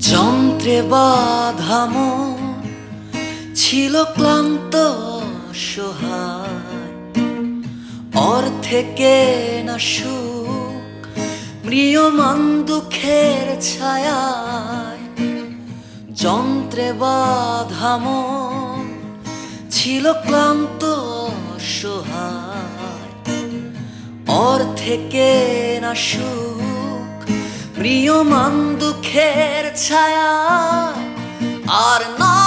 যন্ত্রে বাঁধা মন ছিল ক্লান্ত অসহায়, অর্থে কেনা সুখ ম্রিয়মান দুঃখের ছায়ায়। যন্ত্রে বাঁধা মন ছিল ক্লান্ত অসহায়, অর্থে কেনা সুখ ম্রিয়মান দুঃখের ছায়া। আর না